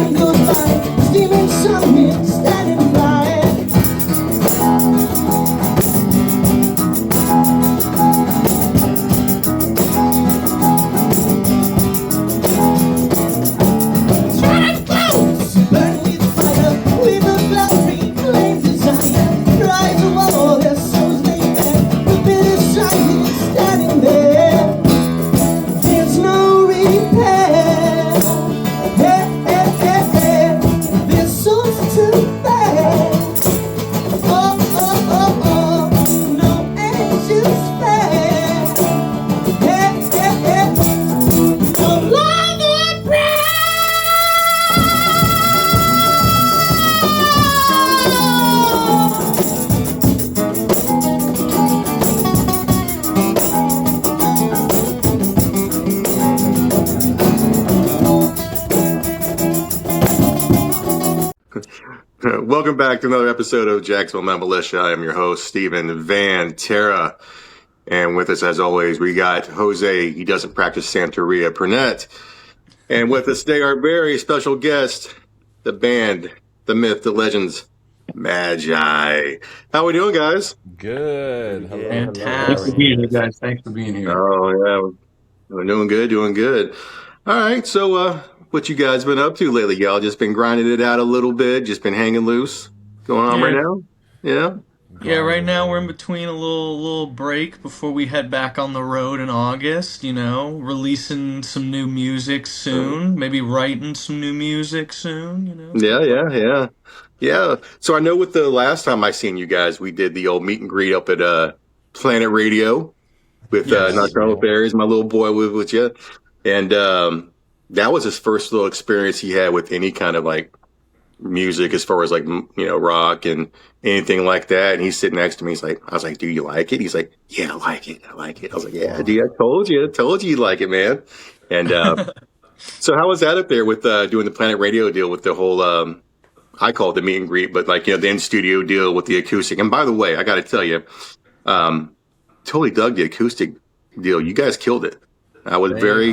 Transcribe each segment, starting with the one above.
time goes by, steaming something, standing by. Welcome back to another episode of Jacksonville Metal Militia. I am your host, Stephen Van Terra. And with us, as always, we got Jose. He doesn't practice Santeria Pernette. And with us today, our very special guest, the band, the myth, the legends, Magi. How we doing, guys? Good. Hello. Thanks for being here, guys. Thanks for being here. Oh, yeah. We're doing good, doing good. All right. So, what you guys been up to lately? Y'all just been grinding it out a little bit, just been hanging loose going on right now? Yeah. Yeah, right now we're in between a little break before we head back on the road in August, releasing some new music soon, maybe writing some new music soon, Yeah. So I know with the last time I seen you guys, we did the old meet and greet up at Planet Radio with Nocturnal Affairs, my little boy with you. And that was his first little experience he had with any kind of like music as far as like, rock and anything like that. And he's sitting next to me. I was like, do you like it? He's like, yeah, I like it. I was like, yeah, dude, I told you you like it, man. And so how was that up there with doing the Planet Radio deal with the whole, I call it the meet and greet, but like, the in-studio deal with the acoustic. And by the way, I got to tell you, totally dug the acoustic deal. You guys killed it. I was very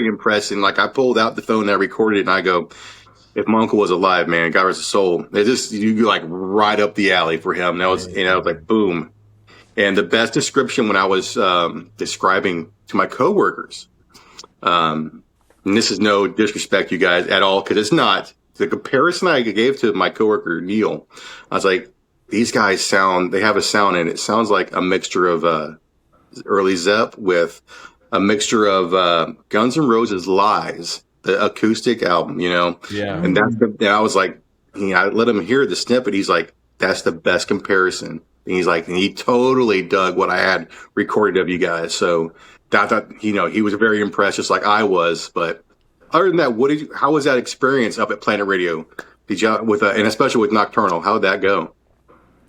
impressed. And like I pulled out the phone and I recorded it and I go, if my uncle was alive, man, God rest his soul. It just, you like right up the alley for him. That was, I was like, boom. And the best description when I was describing to my coworkers, and this is no disrespect, you guys, at all, because it's not. The comparison I gave to my coworker, Neil, I was like, these guys they have a sound and it sounds like a mixture of early Zepp with a mixture of Guns N' Roses Lies, the acoustic album, Yeah. And I was like, I let him hear the snippet. He's like, that's the best comparison. And he's like, and he totally dug what I had recorded of you guys. So I thought, he was very impressed, just like I was. But other than that, how was that experience up at Planet Radio? Did you and especially with Nocturnal, how'd that go?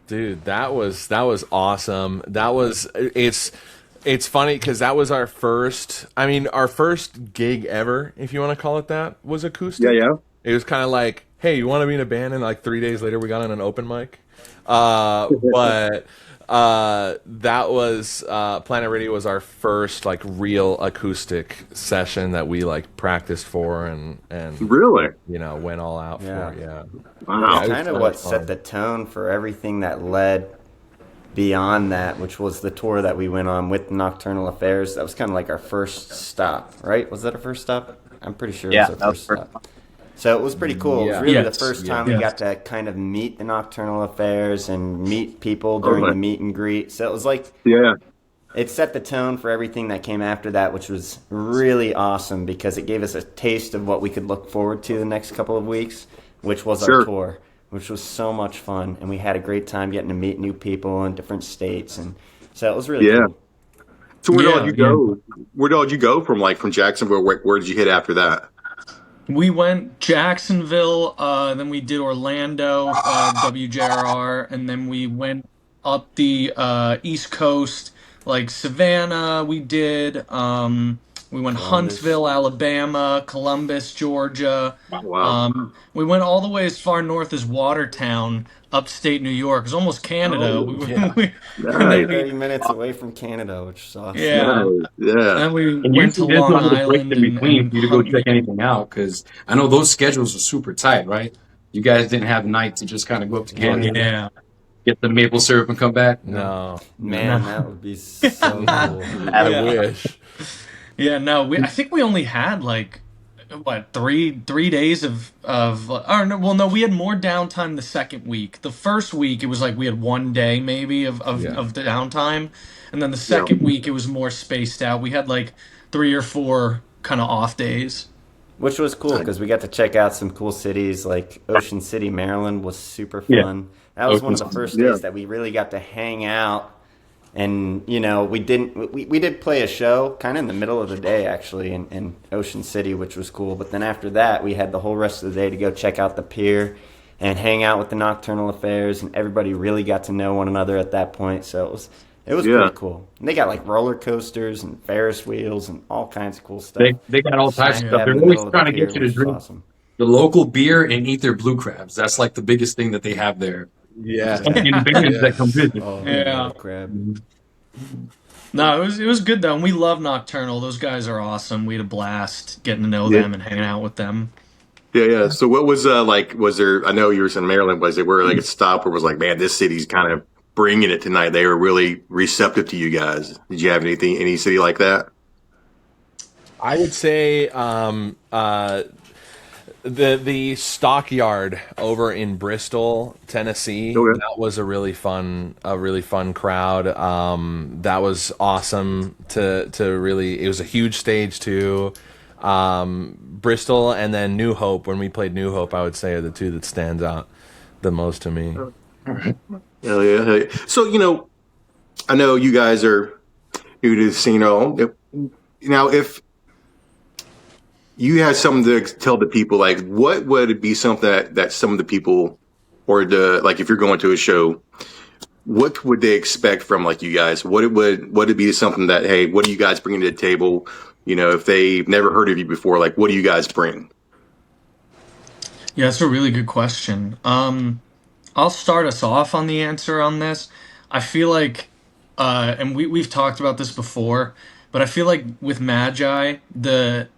Dude, that was awesome. It's funny because that was our first gig ever, if you want to call it that, was acoustic. Yeah. It was kind of like, hey, you want to be in a band? And like 3 days later, we got on an open mic. But that was Planet Radio was our first like real acoustic session that we like practiced for and really, went all out for. Yeah. Wow. It's kind of what set the tone for everything that led beyond that, which was the tour that we went on with Nocturnal Affairs. That was kind of like our first stop, right? Was that our first stop? I'm pretty sure it was our first stop. So it was pretty cool. It was really the first time we got to kind of meet the Nocturnal Affairs and meet people during the meet and greet. So it was like, it set the tone for everything that came after that, which was really awesome because it gave us a taste of what we could look forward to the next couple of weeks, which was our tour, which was so much fun. And we had a great time getting to meet new people in different states. And so it was really cool. So where did you go? Where did you go from Jacksonville? Where did you hit after that? We went Jacksonville, then we did Orlando, WJRR, and then we went up the East Coast, like Savannah we did We went Columbus. Huntsville, Alabama, Columbus, Georgia. Wow. We went all the way as far north as Watertown, upstate New York. It's almost Canada. Oh, yeah. And then Nice. 30 minutes away from Canada, which is awesome. yeah. Nice. Yeah. Then we And went to usually there's Long not a break Island in between and for you to go check anything out, because I know those schedules are super tight, right? You guys didn't have night to just kind of go up to Canada, yeah. get the maple syrup and come back. No, Man, that would be so cool. I wish. Yeah, no, I think we only had like what three days of or no, well no, we had more downtime the second week. The first week it was like we had 1 day maybe of Yeah. the downtime, and then the second week it was more spaced out. We had like 3 or 4 kind of off days. Which was cool because we got to check out some cool cities like Ocean City, Maryland was super Yeah. fun. That was one of the Ocean's first Yeah. days that we really got to hang out. And, you know, we did play a show kind of in the middle of the day, actually, in Ocean City, which was cool. But then after that, we had the whole rest of the day to go check out the pier and hang out with the Nocturnal Affairs. And everybody really got to know one another at that point. So it was Yeah. pretty cool. And they got like roller coasters and Ferris wheels and all kinds of cool stuff. They got all types of Yeah. stuff. They're In the always middle of trying to the get pier, you to which was drink awesome. the local beer and eat their blue crabs. That's like the biggest thing that they have there. Yeah. In bands that come visit. Yeah. Crab. No, it was good though. And we love Nocturnal. Those guys are awesome. We had a blast getting to know Yeah. them and hanging out with them. Yeah. So what was like? Was there? I know you were in Maryland. Was it where like a stop where it was like, man, this city's kind of bringing it tonight? They were really receptive to you guys. Did you have any city like that? I would say the stockyard over in Bristol, Tennessee. Okay. That was a really fun crowd. That was awesome to really. It was a huge stage too. Bristol and then New Hope. When we played New Hope, I would say are the two that stands out the most to me. Hell yeah. Hell yeah. So I know you guys are new to the scene. Now, if you had something to tell the people, like what would it be something that some of the people, or like if you're going to a show, what would they expect from like you guys? Would it be something that, hey, what are you guys bringing to the table? If they've never heard of you before, like what do you guys bring? Yeah, that's a really good question. I'll start us off on the answer on this. I feel like, and we've talked about this before, but I feel like with Magi, the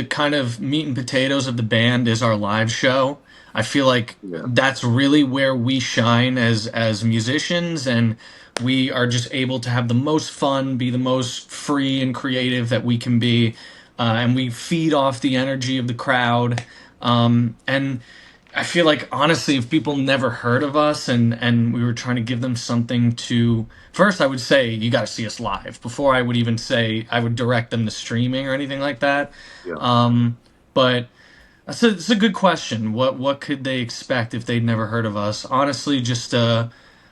kind of meat and potatoes of the band is our live show. I feel like that's really where we shine as musicians, and we are just able to have the most fun, be the most free and creative that we can be, and we feed off the energy of the crowd. And I feel like, honestly, if people never heard of us and we were trying to give them something to... First, I would say, you got to see us live. Before I would even say I would direct them to streaming or anything like that. Yeah. But it's a good question. What could they expect if they'd never heard of us? Honestly, just an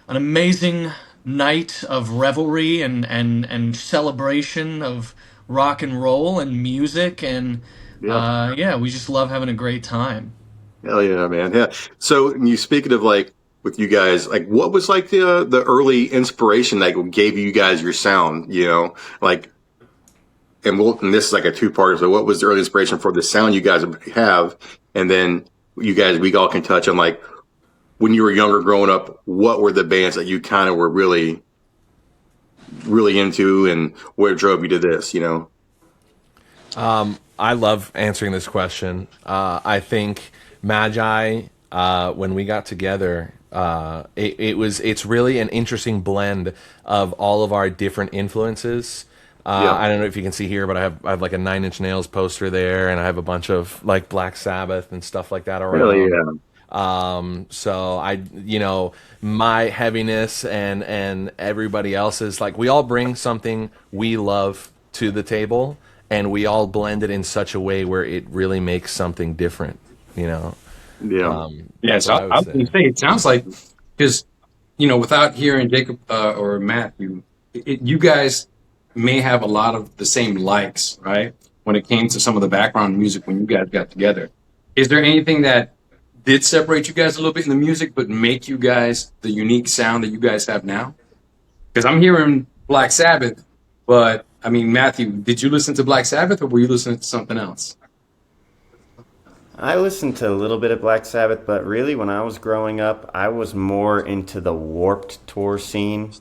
amazing night of revelry and celebration of rock and roll and music. And, we just love having a great time. Hell yeah, man. Yeah. So you speaking of like with you guys, like what was like the early inspiration that gave you guys your sound, like, and this is like a two-parter. So what was the early inspiration for the sound you guys have? And then we all can touch on like when you were younger growing up, what were the bands that you kind of were really, really into and what drove you to this, I love answering this question. I think Magi, when we got together, it's really an interesting blend of all of our different influences. I don't know if you can see here, but I have like a 9 Inch Nails poster there, and I have a bunch of like Black Sabbath and stuff like that around. Really, yeah. So my heaviness and everybody else's, like we all bring something we love to the table, and we all blend it in such a way where it really makes something different, Yeah. So I was going to say, it sounds like, because, without hearing Jacob or Matt, you guys may have a lot of the same likes, right? When it came to some of the background music when you guys got together. Is there anything that did separate you guys a little bit in the music, but make you guys the unique sound that you guys have now? Because I'm hearing Black Sabbath, but I mean, Matthew, did you listen to Black Sabbath or were you listening to something else? I listened to a little bit of Black Sabbath, but really when I was growing up, I was more into the Warped Tour scene.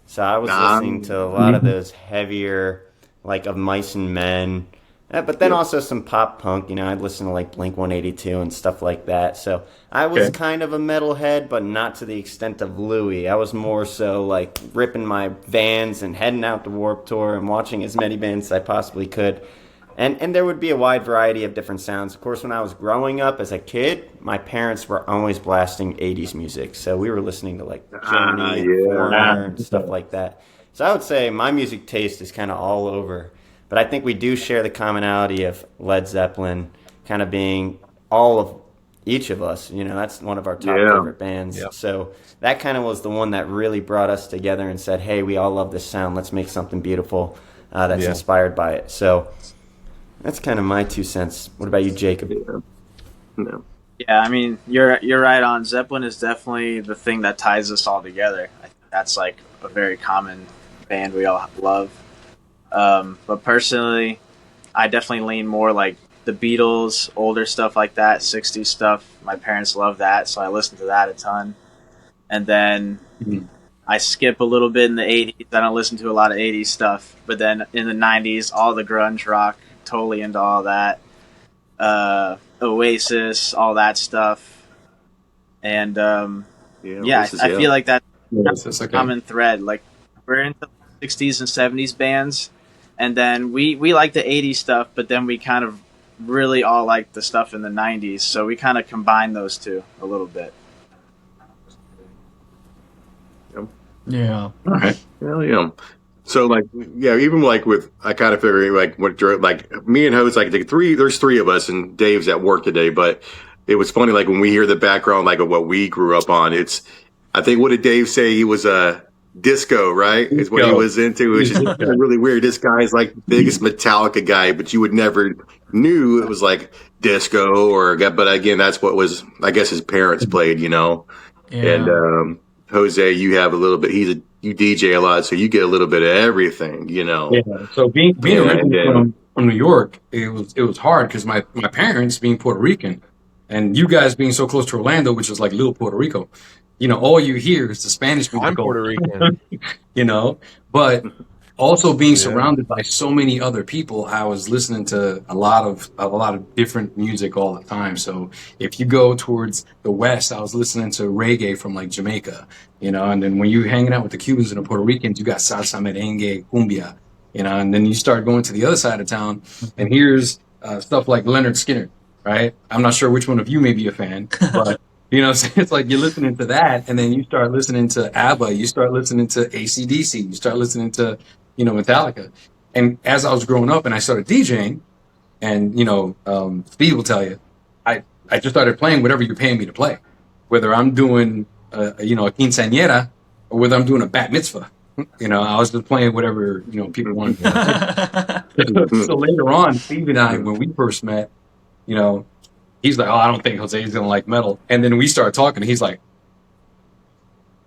So I was listening to a lot of those heavier, like Of Mice and Men, but then also some pop punk. I'd listen to like Blink-182 and stuff like that. So I was kind of a metalhead, but not to the extent of Louis. I was more so like ripping my Vans and heading out to Warped Tour and watching as many bands as I possibly could. And there would be a wide variety of different sounds. Of course, when I was growing up as a kid, my parents were always blasting 80s music. So we were listening to like Journey and Foreigner and stuff like that. So I would say my music taste is kind of all over. But I think we do share the commonality of Led Zeppelin kind of being all of each of us. That's one of our top favorite bands. Yep. So that kind of was the one that really brought us together and said, hey, we all love this sound. Let's make something beautiful that's inspired by it. So that's kind of my 2 cents. What about you, Jacob? No. Yeah, I mean, you're right on. Zeppelin is definitely the thing that ties us all together. I think that's like a very common band we all love. But personally, I definitely lean more like the Beatles, older stuff like that, 60s stuff. My parents love that, so I listen to that a ton. And then I skip a little bit in the 80s. I don't listen to a lot of 80s stuff. But then in the 90s, all the grunge rock, totally into all that. Oasis, all that stuff. And I feel like that's a common thread. Like, we're into the 60s and 70s bands, and then we like the 80s stuff, but then we kind of really all like the stuff in the 90s, so we kind of combine those two a little bit. Yeah. All right. Hell yeah. So even like with, I kind of figure like what drove, like me and Hose, like there's 3 of us and Dave's at work today, but it was funny, like when we hear the background, like of what we grew up on, I think, what did Dave say? He was a disco, right? Is what he was into. It was just really weird. This guy's like the biggest Metallica guy, but you would never knew it was like disco but again, that's what was, I guess, his parents played, Yeah. And, Jose, you have a little bit, you DJ a lot, so you get a little bit of everything, Yeah. So being originally from New York, it was hard because my parents being Puerto Rican, and you guys being so close to Orlando, which is like little Puerto Rico, all you hear is the Spanish music. I'm Puerto Rican. But also being surrounded by so many other people, I was listening to a lot of different music all the time. So if you go towards the West, I was listening to reggae from like Jamaica, and then when you're hanging out with the Cubans and the Puerto Ricans, you got salsa, merengue, cumbia, and then you start going to the other side of town, and here's stuff like Leonard Skinner, right? I'm not sure which one of you may be a fan, but it's like you're listening to that, and then you start listening to ABBA, you start listening to AC/DC, you start listening to, Metallica. And as I was growing up and I started DJing, and, Speed will tell you, I just started playing whatever you're paying me to play, whether I'm doing, a quinceañera or whether I'm doing a bat mitzvah. I was just playing whatever, people wanted. So later on, Steve and I, when we first met, he's like, oh, I don't think Jose's going to like metal. And then we start talking, and he's like,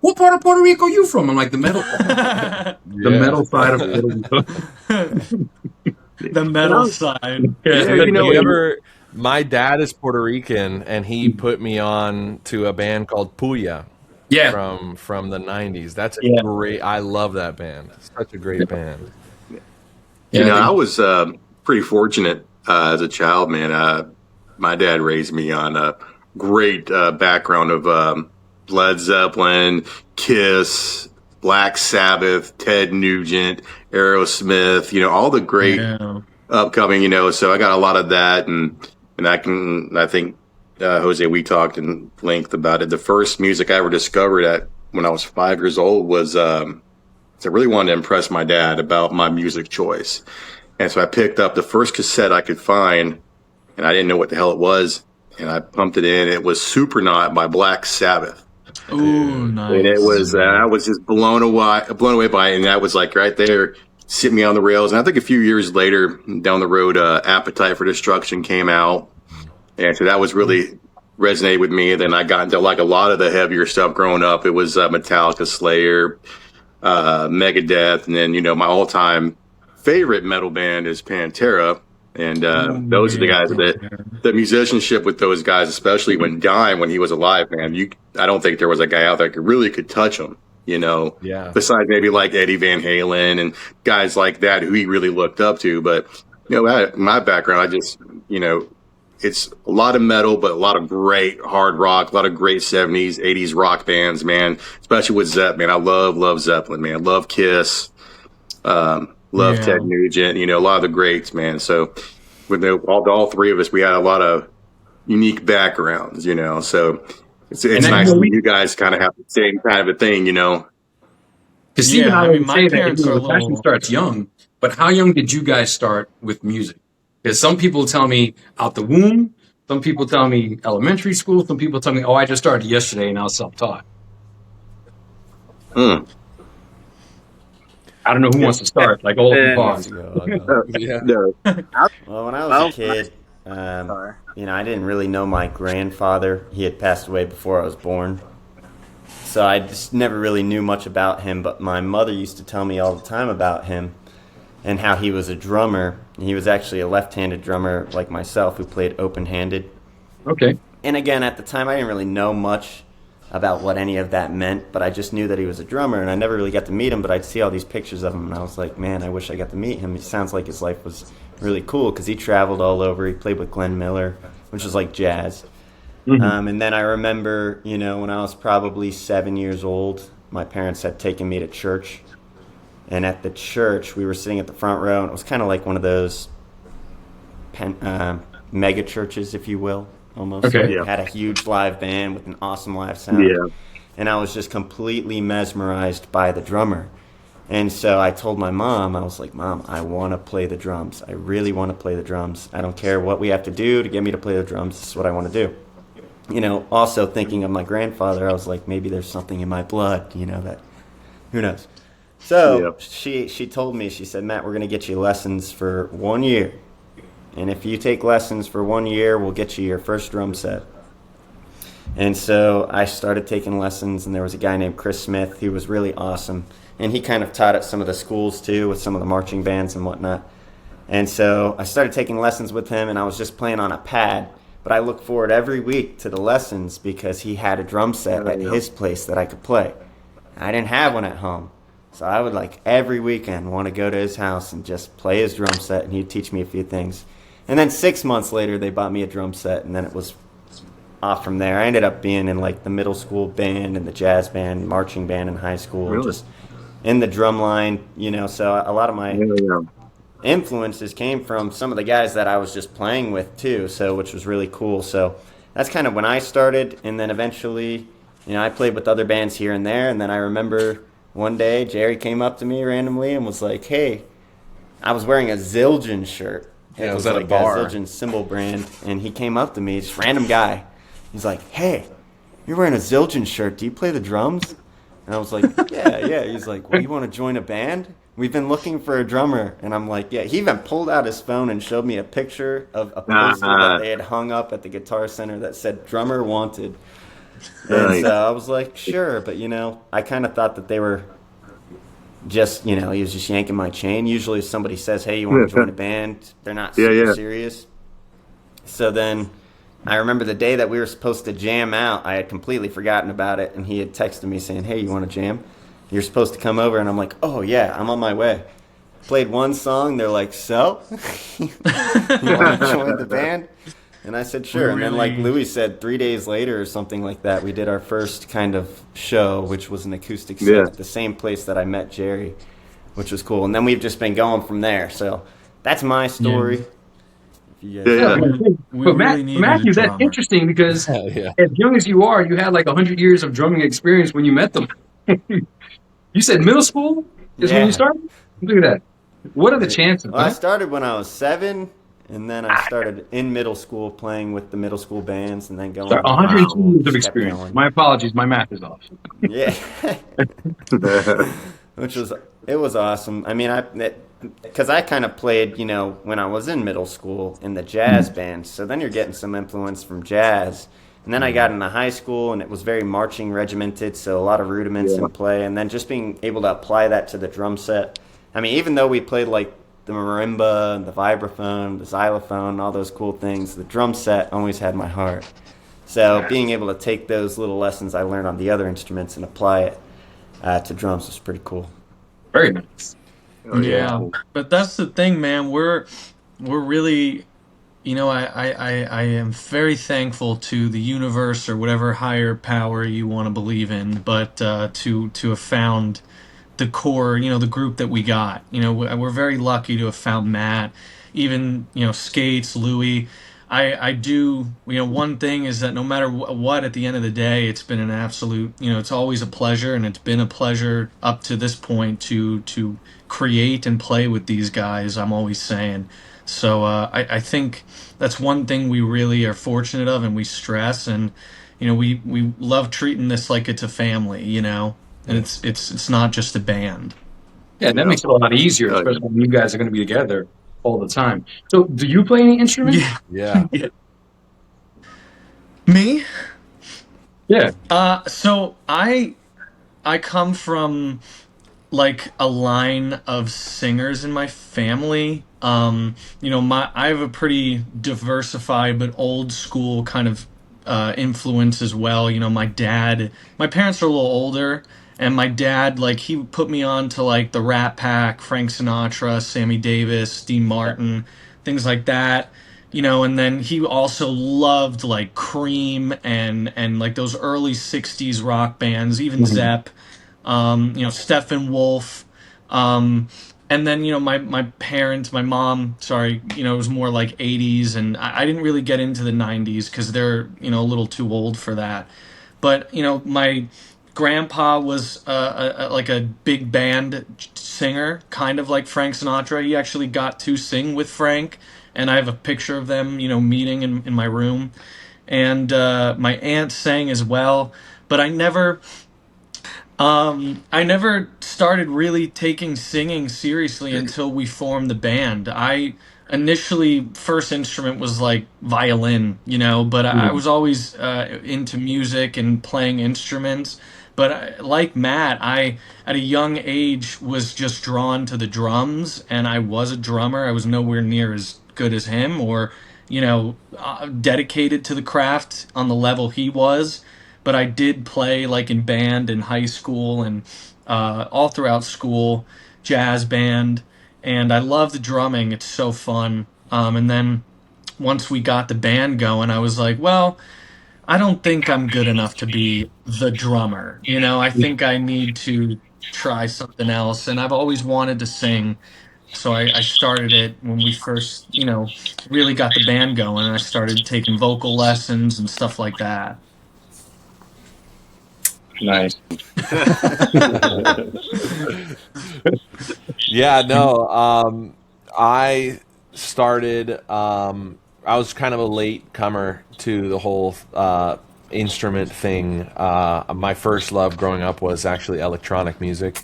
what part of Puerto Rico are you from? I'm like, the metal metal side of Puerto Rico. The metal side. My dad is Puerto Rican, and he put me on to a band called Puya. Yeah. From the 90s. That's great. I love that band. Such a great band. I was pretty fortunate as a child, man. My dad raised me on a great background of Led Zeppelin, Kiss, Black Sabbath, Ted Nugent, Aerosmith, all the great upcoming, so I got a lot of that. And I think, Jose, we talked in length about it. The first music I ever discovered when I was 5 years old was, I really wanted to impress my dad about my music choice. And so I picked up the first cassette I could find, and I didn't know what the hell it was. And I pumped it in. It was Supernaut by Black Sabbath. Ooh, nice. And it was, I was just blown away by it. And that was like right there, sitting me on the rails. And I think a few years later down the road, Appetite for Destruction came out. And so that was really resonated with me. And then I got into like a lot of the heavier stuff growing up. It was Metallica, Slayer, Megadeth. And then, my all-time favorite metal band is Pantera. And those are the guys that musicianship with those guys, especially when he was alive, man. I don't think there was a guy out there that could touch him, Yeah. Besides maybe like Eddie Van Halen and guys like that who he really looked up to. But, my background, I just, it's a lot of metal, but a lot of great hard rock, a lot of great 70s, 80s rock bands, man, especially with Zepp, man. I love Zeppelin, man. Love Kiss. Love Ted Nugent, a lot of the greats, man. So with all three of us, we had a lot of unique backgrounds, so it's nice that you guys kind of have the same kind of a thing, Because Steve and I would say that the passion starts young, but how young did you guys start with music? Because some people tell me out the womb, some people tell me elementary school, some people tell me, I just started yesterday and I was self-taught. I don't know who wants to start. Like all of you pause. No. Well, when I was a kid, I didn't really know my grandfather. He had passed away before I was born. So I just never really knew much about him, but my mother used to tell me all the time about him and how he was a drummer. He was actually a left-handed drummer like myself who played open-handed. Okay. And again, at the time, I didn't really know much about what any of that meant, but I just knew that he was a drummer, and I never really got to meet him, but I'd see all these pictures of him, and I was like, man, I wish I got to meet him. It sounds like his life was really cool, because he traveled all over. He played with Glenn Miller, which is like jazz. Mm-hmm. And then I remember, when I was probably 7 years old, my parents had taken me to church, and at the church, we were sitting at the front row, and it was kind of like one of those mega churches, if you will. Almost. Okay. It had a huge live band with an awesome live sound. Yeah. And I was just completely mesmerized by the drummer. And so I told my mom, I was like, Mom, I want to play the drums. I really want to play the drums. I don't care what we have to do to get me to play the drums. This is what I want to do. Also thinking of my grandfather, I was like, maybe there's something in my blood, that, who knows? So she told me, she said, Matt, we're going to get you lessons for 1 year. And if you take lessons for 1 year, we'll get you your first drum set. And so I started taking lessons, and there was a guy named Chris Smith who was really awesome. And he kind of taught at some of the schools, too, with some of the marching bands and whatnot. And so I started taking lessons with him, and I was just playing on a pad. But I look forward every week to the lessons because he had a drum set at his place that I could play. I didn't have one at home. So I would, every weekend want to go to his house and just play his drum set, and he'd teach me a few things. And then 6 months later, they bought me a drum set, and then it was off from there. I ended up being in, the middle school band and the jazz band, marching band in high school. Really? Just in the drum line, so a lot of my influences came from some of the guys that I was just playing with, too, which was really cool. So that's kind of when I started, and then eventually, I played with other bands here and there, and then I remember one day Jerry came up to me randomly and was like, hey, I was wearing a Zildjian shirt. It was at a bar. A Zildjian cymbal brand, and he came up to me, just random guy. He's like, hey, you're wearing a Zildjian shirt. Do you play the drums? And I was like, yeah. He's like, well, you want to join a band? We've been looking for a drummer. And I'm like, yeah. He even pulled out his phone and showed me a picture of a poster that they had hung up at the Guitar Center that said, drummer wanted. And so I was like, sure. But, I kind of thought that they were just, he was just yanking my chain. Usually if somebody says, hey, you want to join a band, they're not super serious. So then I remember the day that we were supposed to jam out, I had completely forgotten about it, and he had texted me saying, hey, you want to jam? You're supposed to come over, and I'm like, oh, yeah, I'm on my way. Played one song, they're like, so? You want to join the band? And I said, sure. And then, like Louis said, 3 days later or something like that, we did our first kind of show, which was an acoustic set at the same place that I met Jerry, which was cool. And then we've just been going from there. So that's my story. But Matthew, that's interesting because as young as you are, you had 100 years of drumming experience when you met them. You said middle school is when you started? Look at that. What are the chances? Well, I started when I was 7. And then I started in middle school playing with the middle school bands and then going. 102 years of experience. Going. My apologies, my math is off. Yeah. It was awesome. I mean, because I kind of played, when I was in middle school in the jazz band. So then you're getting some influence from jazz. And then I got into high school and it was very marching regimented. So a lot of rudiments in play. And then just being able to apply that to the drum set. I mean, even though we played the marimba, the vibraphone, the xylophone, all those cool things. The drum set always had my heart. So being able to take those little lessons I learned on the other instruments and apply it to drums was pretty cool. Very nice. Oh, Yeah, but that's the thing, man. We're really, I am very thankful to the universe or whatever higher power you want to believe in, but to have found the core, the group that we got. We're very lucky to have found Matt, even Skates, Louie. I do, one thing is that no matter what, at the end of the day, it's been an absolute, it's always a pleasure, and it's been a pleasure up to this point to create and play with these guys, I'm always saying. So I think that's one thing we really are fortunate of, and we stress, and we love treating this like it's a family, and it's not just a band. Yeah, that makes it a lot easier, especially when you guys are going to be together all the time. So, do you play any instrument? Yeah. Me? Yeah. So I come from like a line of singers in my family. I have a pretty diversified but old school kind of influence as well. My parents are a little older, and my dad, like, he put me on to like the Rat Pack, Frank Sinatra, Sammy Davis, Dean Martin, things like that. And then he also loved like Cream and like those early '60s rock bands, even Zepp, Steppenwolf, and then my parents, my mom, sorry, it was more like '80s, and I didn't really get into the '90s because they're a little too old for that. But my grandpa was like a big band singer, kind of like Frank Sinatra. He actually got to sing with Frank, and I have a picture of them, meeting in my room. And my aunt sang as well, but I never started really taking singing seriously until we formed the band. I initially, first instrument was like violin, but I was always into music and playing instruments. But like Matt, I, at a young age, was just drawn to the drums, and I was a drummer. I was nowhere near as good as him or, dedicated to the craft on the level he was. But I did play like in band in high school and all throughout school, jazz band, and I love the drumming. It's so fun. And then once we got the band going, I was like, well, I don't think I'm good enough to be the drummer. I think I need to try something else. And I've always wanted to sing. So I started it when we first, really got the band going. And I started taking vocal lessons and stuff like that. Nice. Yeah, no. I started. I was kind of a late comer to the whole instrument thing. My first love growing up was actually electronic music.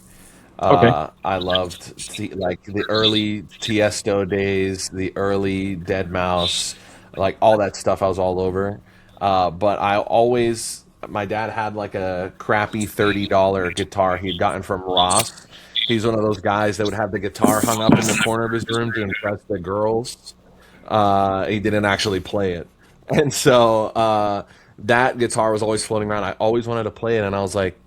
Okay. I loved like the early Tiesto days, the early Dead Mouse, like all that stuff. I was all over. But my dad had like a crappy $30 guitar he'd gotten from Ross. He's one of those guys that would have the guitar hung up in the corner of his room to impress the girls. He didn't actually play it. And so that guitar was always floating around. I always wanted to play it, and I was like,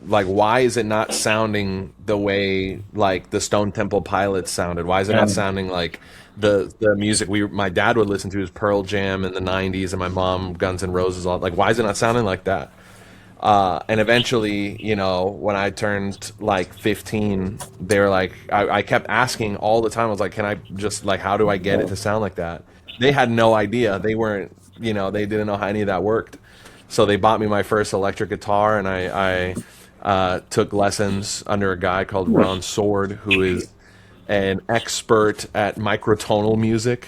why is it not sounding the way like the Stone Temple Pilots sounded? Why is it not sounding like the music my dad would listen to is Pearl Jam in the '90s, and my mom Guns N' Roses? All like, why is it not sounding like that? And eventually, when I turned like 15, they were like, I kept asking all the time. I was like, can I just like, how do I get it to sound like that? They had no idea. They weren't, they didn't know how any of that worked. So they bought me my first electric guitar, and I took lessons under a guy called Ron Sword, who is an expert at microtonal music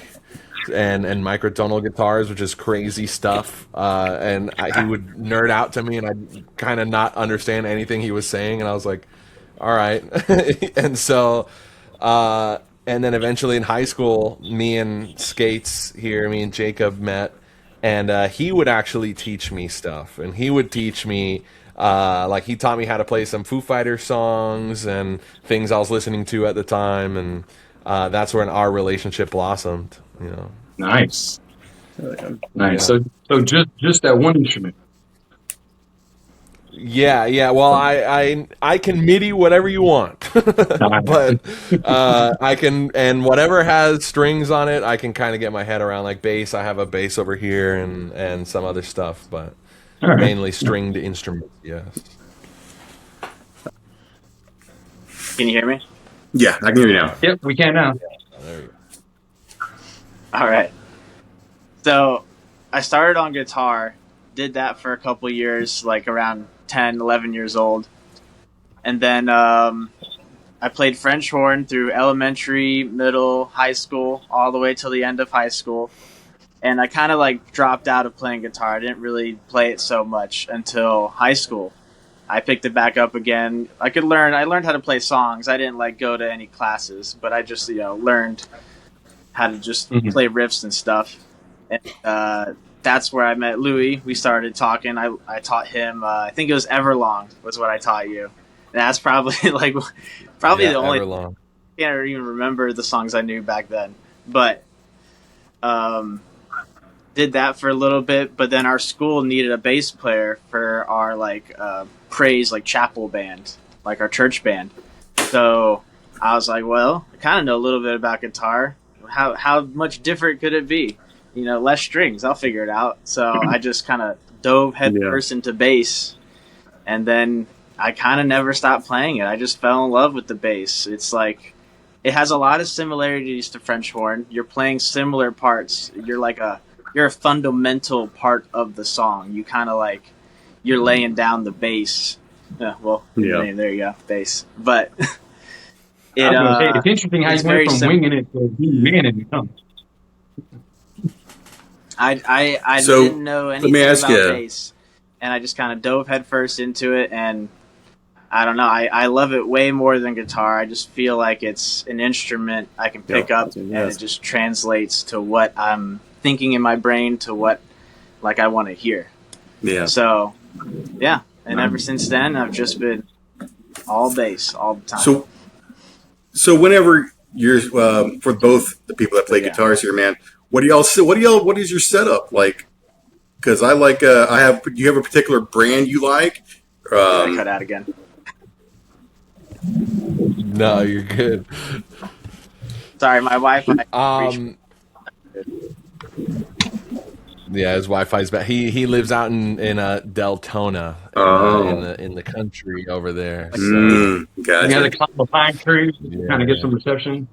and microtonal guitars, which is crazy stuff. And he would nerd out to me, and I'd kind of not understand anything he was saying. And I was like, all right. And so, and then eventually in high school, me and Jacob met, and he would actually teach me stuff. And he would teach me, like he taught me how to play some Foo Fighters songs and things I was listening to at the time. And that's when our relationship blossomed. You know. Nice. Nice. Yeah. So just that one instrument. Yeah. Well, I can MIDI whatever you want, but I can, and whatever has strings on it, I can kind of get my head around. Like bass, I have a bass over here and some other stuff, but mainly stringed instruments. Yes. Can you hear me? Yeah, I can hear you now. Yep, we can now. There you go. All right. So I started on guitar, did that for a couple years, like around 10, 11 years old. And then I played French horn through elementary, middle, high school, all the way till the end of high school. And I kind of like dropped out of playing guitar. I didn't really play it so much until high school. I picked it back up again. I learned how to play songs. I didn't like go to any classes, but I just, learned how to just play riffs and stuff. And that's where I met Louis. We started talking. I taught him, I think it was Everlong was what I taught you. And that's probably the only, Everlong. I can't even remember the songs I knew back then. But did that for a little bit, but then our school needed a bass player for our praise chapel band, like our church band. So I was like, well, I kind of know a little bit about guitar. How much different could it be? Less strings. I'll figure it out. So I just kind of dove headfirst into bass, and then I kind of never stopped playing it. I just fell in love with the bass. It's like it has a lot of similarities to French horn. You're playing similar parts. You're a fundamental part of the song. You kind of you're laying down the bass. There you go, bass. But it's interesting how you went from winging it to being manning it. I didn't know anything about bass, and I just kind of dove headfirst into it, and I don't know. I love it way more than guitar. I just feel like it's an instrument I can pick up, and it just translates to what I'm thinking in my brain to what I want to hear. Yeah. So, yeah. And ever since then, I've just been all bass all the time. So whenever you're for both the people that play guitars here, man, what is your setup like? Because I like do you have a particular brand you like? I cut out again. No, you're good. Sorry, my Wi-Fi. Yeah, his Wi-Fi's bad. He lives out in Deltona, in the country over there. So. Gotcha. You got to climb the pine trees, kind of get some reception.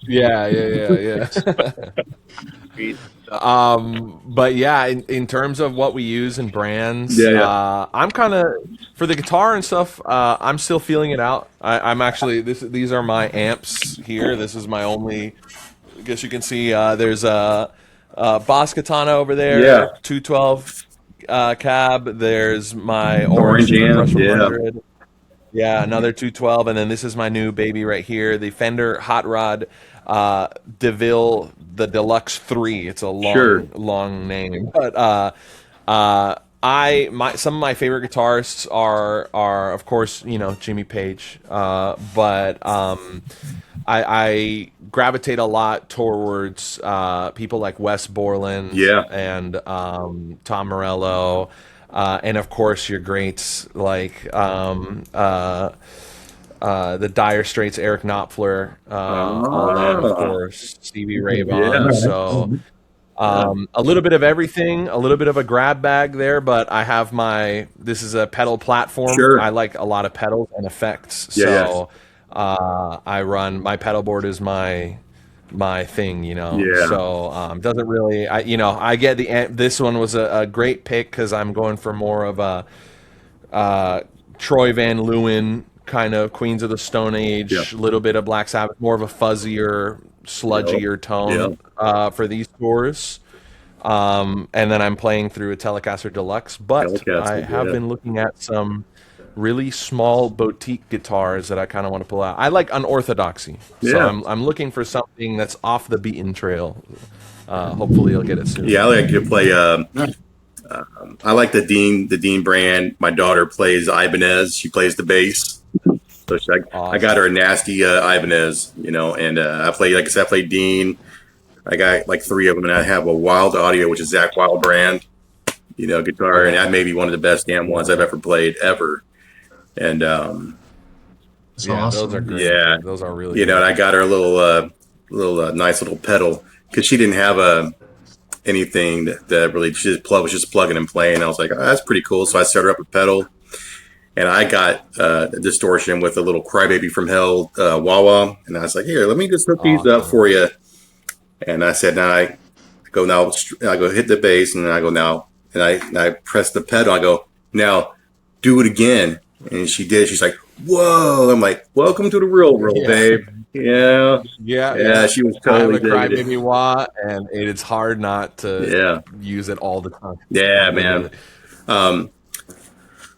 Yeah. But yeah, in terms of what we use in brands, I'm kind of for the guitar and stuff. I'm still feeling it out. I'm actually these are my amps here. This is my only. I guess you can see there's a Boss Katana over there. 212 cab. There's my orange amp. Yeah, another 212, and then this is my new baby right here, the Fender Hot Rod DeVille, the Deluxe 3. It's a long name, but some of my favorite guitarists are of course Jimmy Page, but I gravitate a lot towards people like Wes Borland and Tom Morello. And of course, your greats like the Dire Straits, Eric Knopfler, all that, of course, Stevie Ray Vaughan. So a little bit of everything, a little bit of a grab bag there, but I have this is a pedal platform. I like a lot of pedals and effects. I run my pedal board is my thing, so doesn't really I get this one was a great pick because I'm going for more of a Troy Van Leeuwen kind of Queens of the Stone Age, little bit of Black Sabbath, more of a fuzzier, sludgier tone for these tours, and then I'm playing through a Telecaster Deluxe, but I have been looking at some really small boutique guitars that I kind of want to pull out. I like unorthodoxy, so I'm looking for something that's off the beaten trail. Hopefully, I'll get it soon. Yeah, I like to play. I like the Dean brand. My daughter plays Ibanez. She plays the bass. So I Awesome. got her a nasty Ibanez, and I played, like I said, I played Dean. I got like 3 of them, and I have a Wild Audio, which is Zach Wild brand, guitar, and that may be one of the best damn ones I've ever played ever. And It's Yeah, awesome. those are great. Yeah. Those are really and I got her a little nice little pedal because she didn't have anything that really was just plugging and playing. I was like, oh, that's pretty cool. So I set her up a pedal, and I got a distortion with a little Crybaby from Hell wah-wah, and I was like, here, let me just hook these up for you. And I said, I go hit the bass, and then I go now, and I press the pedal. I go, now do it again. And she did. She's like, whoa. I'm like, welcome to the real world, babe. Yeah. She was totally having a digging it. Crybaby wah, and it's hard not to use it all the time. Yeah, man.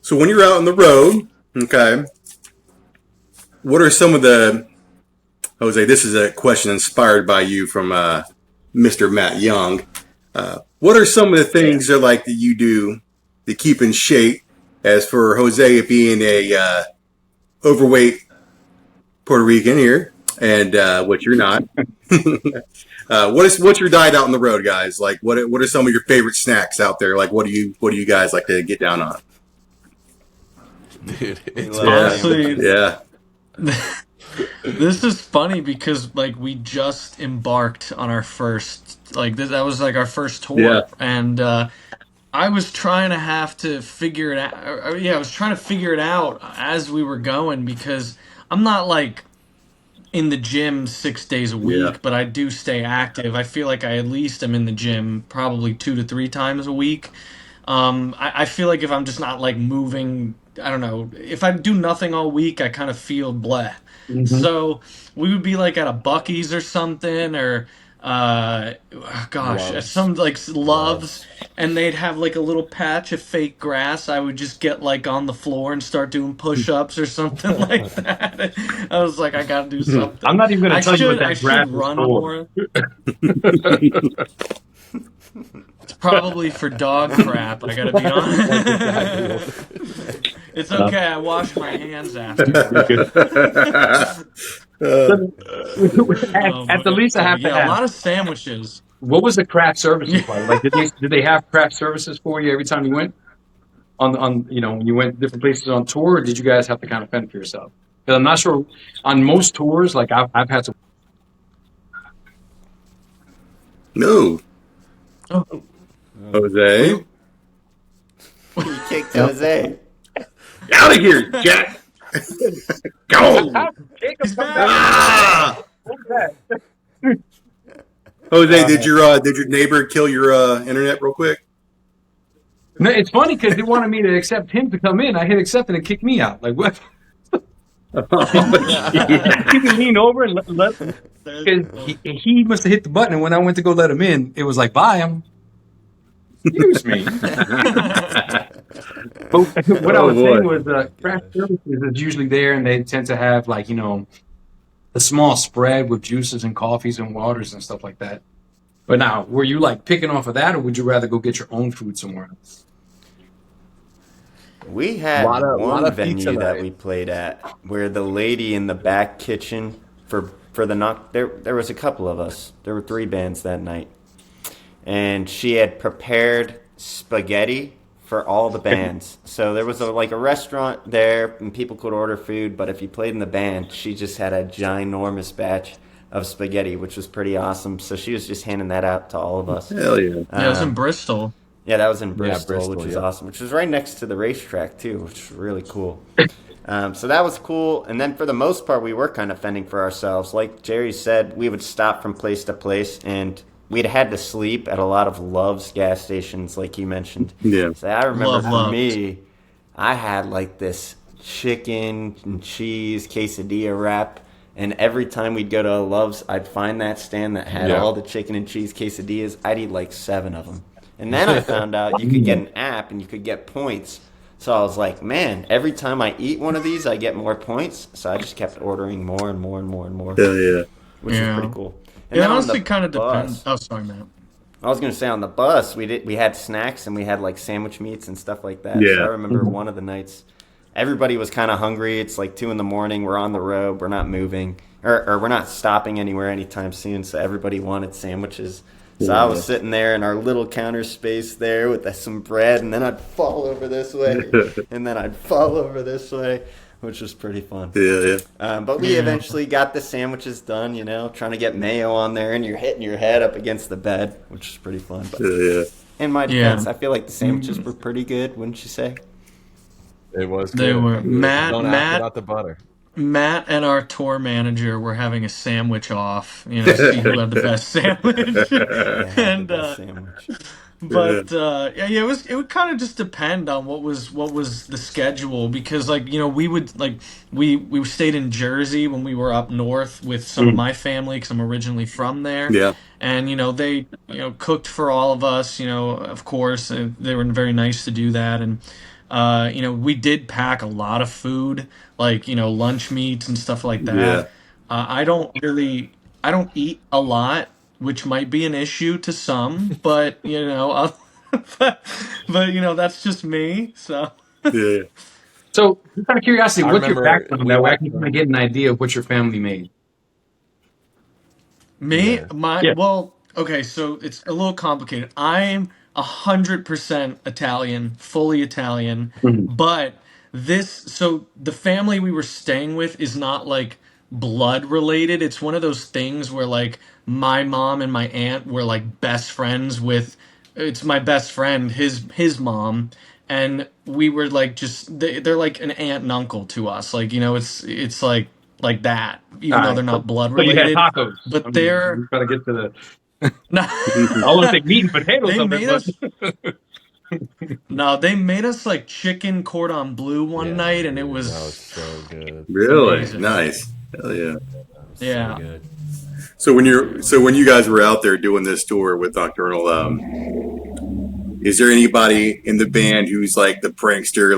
So when you're out on the road, okay, what are some of the, Jose, this is a question inspired by you from Mr. Matt Young. What are some of the things that you do to keep in shape? As for Jose being a overweight Puerto Rican here, and which you're not, what's your diet out on the road, guys? Like, what are some of your favorite snacks out there? Like, what do you guys like to get down on? Dude, it's Honestly, Yeah. This is funny because we just embarked on our first that was our first tour, Yeah. and I was trying to figure it out. I was trying to figure it out as we were going because I'm not in the gym 6 days a week, Yeah. but I do stay active. I feel like I at least am in the gym probably 2 to 3 times a week. I feel like if I'm just not moving, I don't know, if I do nothing all week, I kind of feel bleh. Mm-hmm. So we would be at a Buc-ee's or something, or Loves. some Loves, and they'd have a little patch of fake grass. I would just get on the floor and start doing push-ups or something like that. I was like, I gotta do something. I'm not even going to tell you what I that grass should is run for. more. It's probably for dog crap. I gotta be honest. It's okay. I wash my hands after. At the least, I have to a ask. lot of sandwiches. What was the craft services like? Did they have craft services for you every time you went on when you went different places on tour, or did you guys have to kind of fend for yourself? Because I'm not sure on most tours. I've had to. No. Oh. Jose. You kicked Jose. Out of here, Jack. Go. Ah! Jose, did your neighbor kill your internet real quick? No, it's funny because they wanted me to accept him to come in. I hit accept and it kicked me out. Like what? He can lean over and let because he must have hit the button. And when I went to go let him in, it was like, bye. Excuse me. But what I was saying was craft services is usually there, and they tend to have a small spread with juices and coffees and waters and stuff like that. But now, were you picking off of that, or would you rather go get your own food somewhere else? We had lot one of pizza venue that night. we played at where the lady in the back kitchen for the knock there was a couple of us. There were 3 bands that night. And she had prepared spaghetti for all the bands. So there was a restaurant there and people could order food, but if you played in the band, she just had a ginormous batch of spaghetti, which was pretty awesome. So she was just handing that out to all of us. Hell yeah. Yeah, it was in Bristol. Yeah, that was in Bristol, Bristol, which was yeah. awesome, which was right next to the racetrack, too, which was really cool. So that was cool. And then for the most part, we were kind of fending for ourselves. Like Jerry said, we would stop from place to place, and we'd had to sleep at a lot of Love's gas stations, like you mentioned. Yeah. So I remember Love for Love's. me, I had this chicken and cheese quesadilla wrap. And every time we'd go to a Love's, I'd find that stand that had all the chicken and cheese quesadillas. I'd eat 7 of them. And then I found out you could get an app and you could get points. So I was like, man, every time I eat one of these, I get more points. So I just kept ordering more and more and more and more. Hell yeah. Which is pretty cool. And It then on honestly the kind of bus- depends. Oh, sorry, man. I was going to say on the bus, we had snacks and we had sandwich meats and stuff like that. Yeah. So I remember one of the nights everybody was kind of hungry. It's like 2 a.m. We're on the road. We're not moving, or we're not stopping anywhere anytime soon. So everybody wanted sandwiches. So I was sitting there in our little counter space there with some bread, and then I'd fall over this way, and then I'd fall over this way, which was pretty fun. But we eventually got the sandwiches done, trying to get mayo on there, and you're hitting your head up against the bed, which was pretty fun. But in my defense, I feel like the sandwiches were pretty good, wouldn't you say? It was good. They were. Don't ask about the butter. Matt and our tour manager were having a sandwich off, see who had the best sandwich. And but it would kind of just depend on what was the schedule, because we would we stayed in Jersey when we were up north with some of my family, because I'm originally from there. And they cooked for all of us, of course, and they were very nice to do that. And we did pack a lot of food, lunch meats and stuff like that. I don't eat a lot, which might be an issue to some, but but that's just me. So So, just out of curiosity, what's your background? That way I can kind of get an idea of what your family made. Me, well, okay, so it's a little complicated. I'm 100% Italian, fully Italian, but so the family we were staying with is not blood related. It's one of those things where my mom and my aunt were best friends with. It's my best friend, his mom, and we were they're like an aunt and uncle to us. It's like that, even though they're not blood related. So you had tacos, but they're trying to get to the. I want to say meat and potatoes. They made us. No, they made us chicken cordon bleu one night, and it was so good. Really amazing. Nice. Hell yeah. Yeah. So good. So when you guys were out there doing this tour with Nocturnal, is there anybody in the band who's the prankster,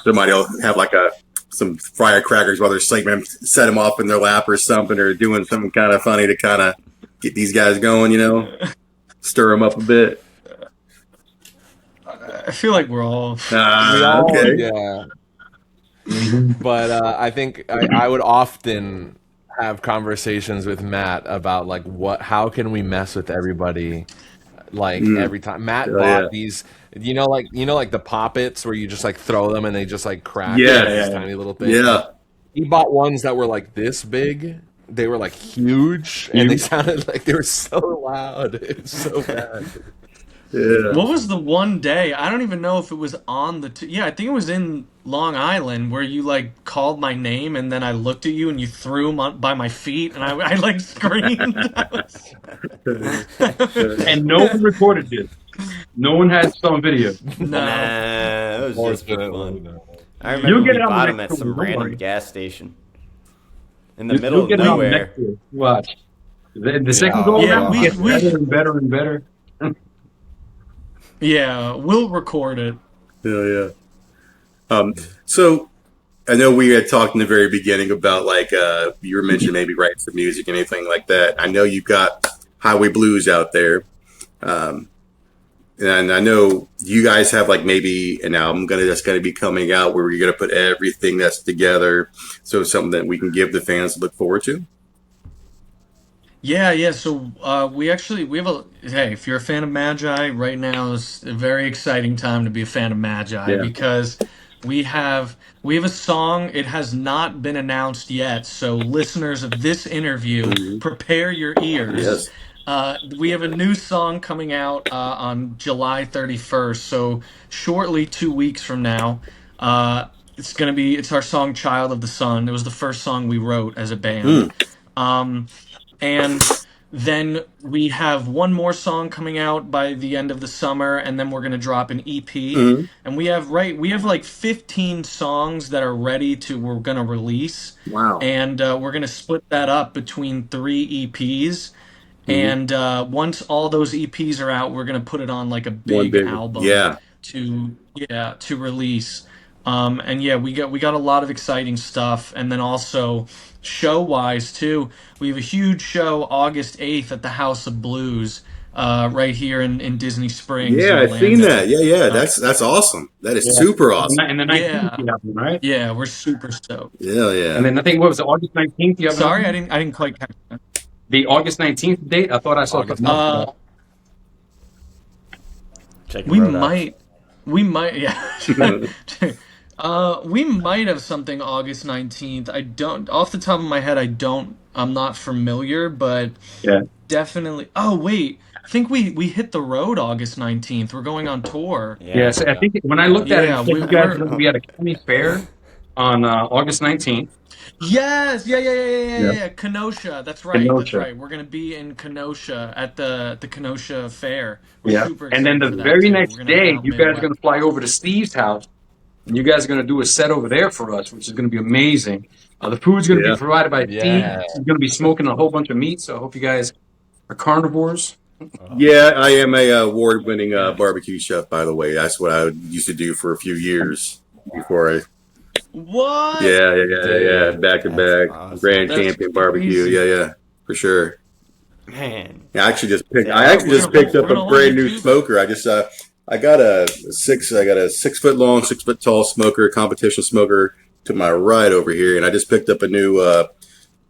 somebody will have some firecrackers while they're sleeping, set them off in their lap or something, or doing something kind of funny to kind of get these guys going, stir them up a bit? I feel like we're all. Okay. Yeah. But I think I would often have conversations with Matt about how can we mess with everybody every time. Matt bought these, the poppets where you just throw them and they just crack. These tiny little things. Yeah. He bought ones that were this big. They were huge, and they sounded like they were so loud. It was so bad. Yeah. What was the one day? I don't even know if it was on the. I think it was in Long Island where you called my name, and then I looked at you and you threw them by my feet, and I screamed. And no one recorded it. No one had this on video. No, it was just fun. I remember You'll get we it on bought the them next at some one, don't random worry. gas station in the middle of nowhere. Watch. The second go around gets better and better and better. Yeah, we'll record it. Yeah. So I know we had talked in the very beginning about you were mentioning maybe writing some music and anything like that. I know you've got Highway Blues out there. And I know you guys have maybe an album that's going to be coming out where you're going to put everything that's together. So something that we can give the fans to look forward to. Yeah. So we have hey, if you're a fan of Magi, right now is a very exciting time to be a fan of Magi because we have a song. It has not been announced yet, so listeners of this interview, prepare your ears. Yes. We have a new song coming out on July 31st, so shortly 2 weeks from now. It's our song "Child of the Sun." It was the first song we wrote as a band. And then we have one more song coming out by the end of the summer, and then we're going to drop an EP. And we have 15 songs that are we're going to release. Wow. And we're going to split that up between 3 EPs. And once all those EPs are out, we're going to put it on a big album to release. We got a lot of exciting stuff, and then also show-wise too, we have a huge show August 8th at the House of Blues right here in Disney Springs. Yeah, I've seen Orlando. that. Yeah. That's awesome. That is super awesome. And the 19th, you have one, right? Yeah, we're super stoked. Yeah. And then I think, what was it, August 19th? You have Sorry, another one? I didn't quite catch that. The August 19th date? I thought I saw August something. Check your We road out. might, yeah. We might have something August 19th. I don't, off the top of my head, I'm not familiar, but Yeah. definitely. Oh, wait. I think we hit the road August 19th. We're going on tour. Yeah, so I think when I looked at Yeah, it, you guys we had a county fair on August 19th. Yes, yeah. Kenosha. That's right. Kenosha. That's right. We're gonna be in Kenosha at the Kenosha Fair. We're Yeah. super And then excited the for that, very too. next We're gonna hit day, out you guys are Midwest. going to fly over to Steve's house, and you guys are going to do a set over there for us, which is going to be amazing. The food's going to be provided by Steve. Yeah. He's going to be smoking a whole bunch of meat, so I hope you guys are carnivores. Yeah, I am a award-winning barbecue chef, by the way. That's what I used to do for a few years before I. What? Yeah. Back to back, awesome. grand That's champion barbecue. crazy. Yeah, for sure. Man. I actually just picked. Yeah, I actually we're just gonna- picked up we're gonna a hold brand you new to that. smoker. I got a 6 foot long, 6 foot tall smoker, competition smoker to my right over here, and I just picked up a new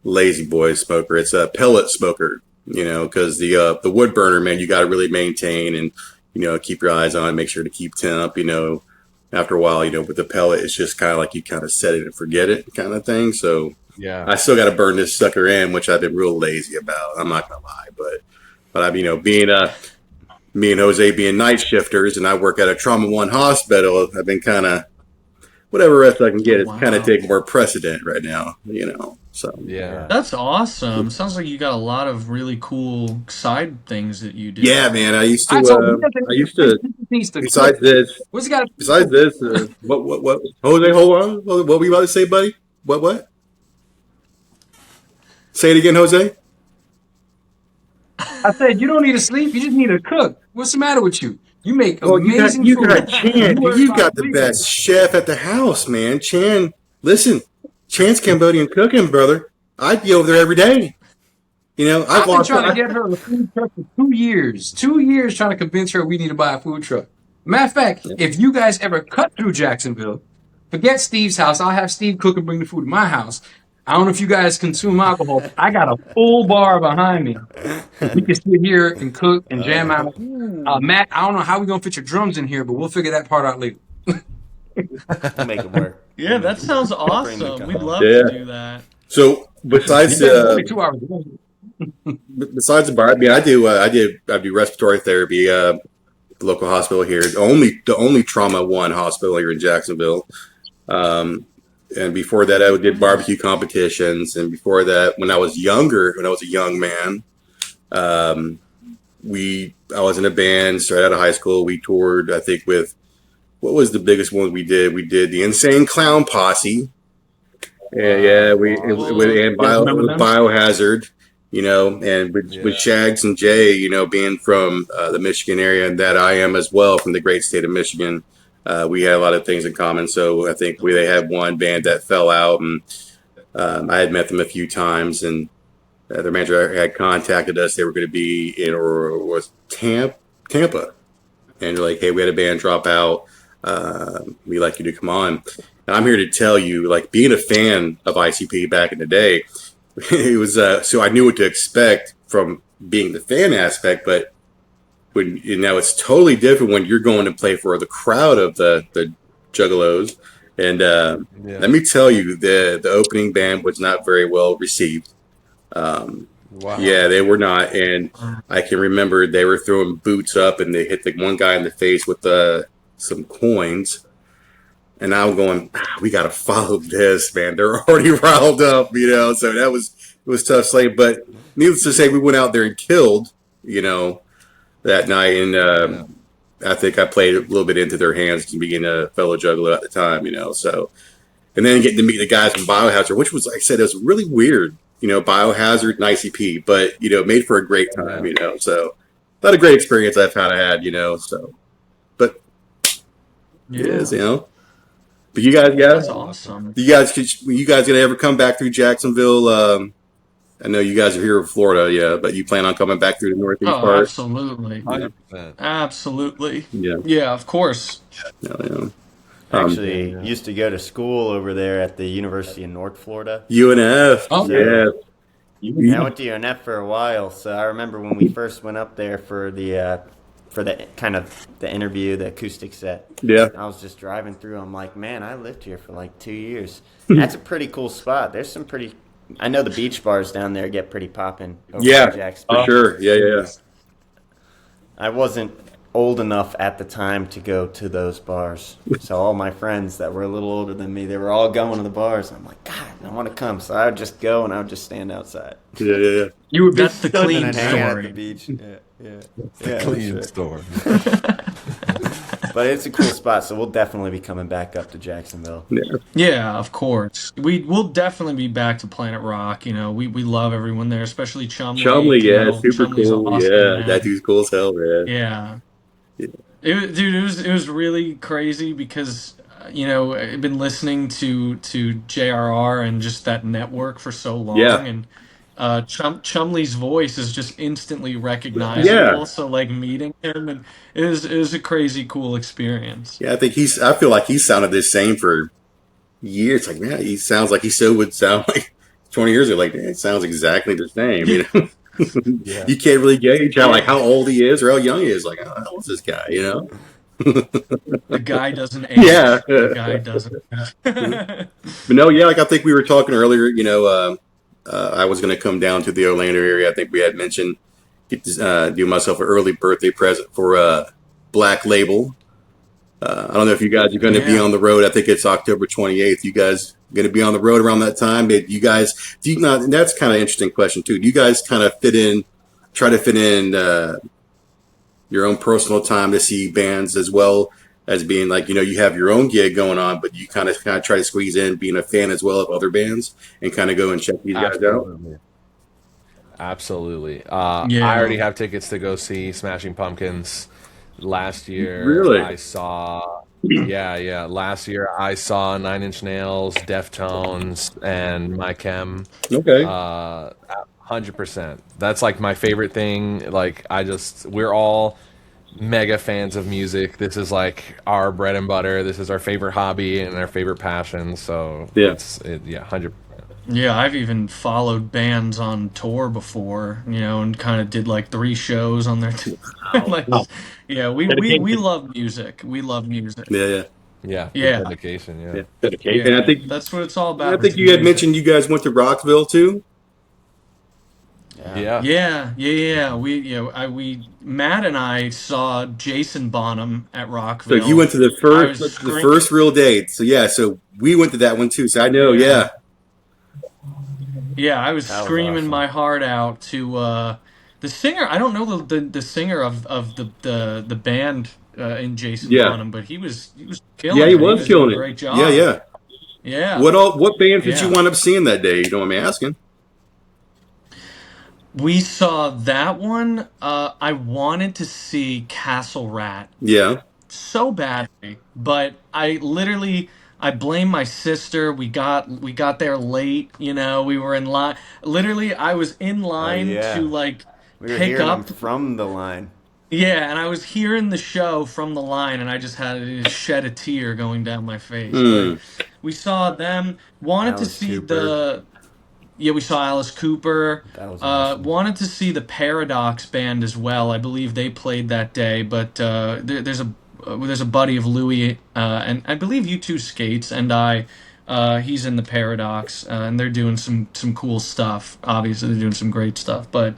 Lazy Boy smoker. It's a pellet smoker. Because the wood burner, man, you got to really maintain and keep your eyes on, make sure to keep temp. After a while, with the pellet, it's just kind of like you kind of set it and forget it kind of thing. So Yeah. I still got to burn this sucker in, which I've been real lazy about. I'm not gonna lie, but I've being me and Jose being night shifters, and I work at a trauma one hospital. I've been kind of whatever rest I can get. It's kind of taking more precedent right now. So Yeah. That's awesome. Sounds like you got a lot of really cool side things that you do. yeah, man. I used I to. told him I used to. needs to Besides cook. this, What's he got? Besides this, what? Jose, hold on. What were you about to say, buddy? What? Say it again, Jose. I said, you don't need to sleep. You just need to cook. What's the matter with you? You make amazing you food. got Chan. You are You got the unbelievable. best chef at the house, man. Chan, listen, Chan's Cambodian cooking, brother. I'd be over there every day. I've been trying to get her a food truck for 2 years. 2 years trying to convince her we need to buy a food truck. Matter of fact, if you guys ever cut through Jacksonville, forget Steve's house. I'll have Steve cook and bring the food to my house. I don't know if you guys consume alcohol. But I got a full bar behind me. We can sit here and cook and jam out. Matt, I don't know how we're going to fit your drums in here, but we'll figure that part out later. We'll make it work. Yeah, that sounds Bring awesome. the We'd gun. love Yeah. to do that. So besides Only 2 hours ago. besides the bar, I mean, I do respiratory therapy. The local hospital here, the only trauma one hospital here in Jacksonville. And before that, I did barbecue competitions. And before that, when I was a young man, I was in a band straight out of high school. We toured, I think, with what was the biggest one we did? We did the Insane Clown Posse. Yeah, with Biohazard, and with Shags and Jay, being from the Michigan area, and that I am as well from the great state of Michigan. We had a lot of things in common. So I think they had one band that fell out, and I had met them a few times, and their manager had contacted us. They were going to be in or was Tampa, and they're like, "Hey, we had a band drop out. We'd like you to come on." And I'm here to tell you, like, being a fan of ICP back in the day, it was so I knew what to expect from being the fan aspect, but now it's totally different when you're going to play for the crowd of the Juggalos. And let me tell you, the opening band was not very well received. Wow. Yeah, they were not. And I can remember they were throwing boots up, and they hit the one guy in the face with some coins. And I'm going, we got to follow this, man. They're already riled up, So it was tough sledding. But needless to say, we went out there and killed, that night. And I think I played a little bit into their hands to being a fellow juggler at the time, So, and then getting to meet the guys from Biohazard, which was, like I said, it was really weird, Biohazard and ICP, but made for a great time, So, not a great experience I've kind of had, So, but it is, But you guys, That's awesome. you guys gonna ever come back through Jacksonville? I know you guys are here in Florida, yeah, but you plan on coming back through the Northeast Oh, part? absolutely. 100%. Absolutely. Yeah, Yeah, of course. yeah. Actually, used to go to school over there at the University of North Florida. UNF, Oh. yeah. I went to UNF for a while, so I remember when we first went up there for the kind of the interview, the acoustic set. Yeah. I was just driving through. I'm like, man, I lived here for like 2 years. That's a pretty cool spot. There's some pretty. I know the beach bars down there get pretty popping. Yeah, in Jacksonville. for sure. Yeah. I wasn't old enough at the time to go to those bars. So all my friends that were a little older than me, they were all going to the bars. I'm like, God, I want to come. So I would just go and I would just stand outside. Yeah. You would be That's the clean And hang out at the story. beach. Yeah. Clean that's store. But it's a cool spot, so we'll definitely be coming back up to Jacksonville. Yeah, of course. We'll definitely be back to Planet Rock. You know, we love everyone there, especially Chumley. Chumley, you yeah, know, super Chumley's cool. awesome, Yeah, man. that dude's cool as hell, man. Yeah. Yeah. It was really crazy because you know I've been listening to JRR and just that network for so long, Yeah. and Chumley's voice is just instantly recognizable. Yeah. So like meeting him, and it was a crazy cool experience. Yeah, I feel like he sounded the same for years. Like, man, he sounds like he still would sound like 20 years ago. Like, man, it sounds exactly the same, you know? Yeah. You can't really gauge how old he is or how young he is. Like, how old is this guy, you know? The guy doesn't age. Yeah. The guy doesn't. But no, yeah, like I think we were talking earlier, you know, I was going to come down to the Orlando area. I think we had mentioned do myself an early birthday present for Black Label. I don't know if you guys are going to be Yeah. on the road. I think it's October 28th. You guys going to be on the road around that time? And that's kind of interesting question too. Do you guys kind of try to fit in your own personal time to see bands as well as being like, you know, you have your own gig going on, but you kind of try to squeeze in being a fan as well of other bands and kind of go and check these guys out? Absolutely. Yeah. I already have tickets to go see Smashing Pumpkins. Last year, Really? I saw. Yeah. Last year, I saw Nine Inch Nails, Deftones, and My Chem. Okay. 100%. That's like my favorite thing. Like, we're all mega fans of music. This is like our bread and butter. This is our favorite hobby and our favorite passion. So Yeah. 100%. Yeah, I've even followed bands on tour before, you know, and kind of did like 3 shows on their tour. Like, yeah, we love music. We love music. Yeah. Yeah. Yeah. Dedication. Yeah. Yeah. dedication. And I think that's what it's all about. I think you had mentioned you guys went to Rockville too. Yeah. We Matt and I saw Jason Bonham at Rockville. So you went to the was first real date. So yeah, so we went to that one too. So I know, yeah. Yeah, I was That was screaming awesome. my heart out to the singer. I don't know the singer of the band in Jason Yeah. Bonham, but he was killing Yeah, it. he was killing doing a it. great job. Yeah. Yeah. What bands did you Yeah. wind up seeing that day? You know what I'm asking? We saw that one. I wanted to see Castle Rat Yeah. so badly, but I blame my sister. We got there late, you know. We were in line. Literally, I was in line yeah. to like We were pick hearing up them from the line. Yeah, and I was hearing the show from the line, and I just had to shed a tear going down my face. Mm. But we saw them. Wanted to Alice see Cooper. we saw Alice Cooper. That was awesome. Wanted to see the Paradox Band as well. I believe they played that day, but there's a buddy of Louis, and I believe U2 skates, and he's in the Paradox, and they're doing some cool stuff. Obviously, they're doing some great stuff, but.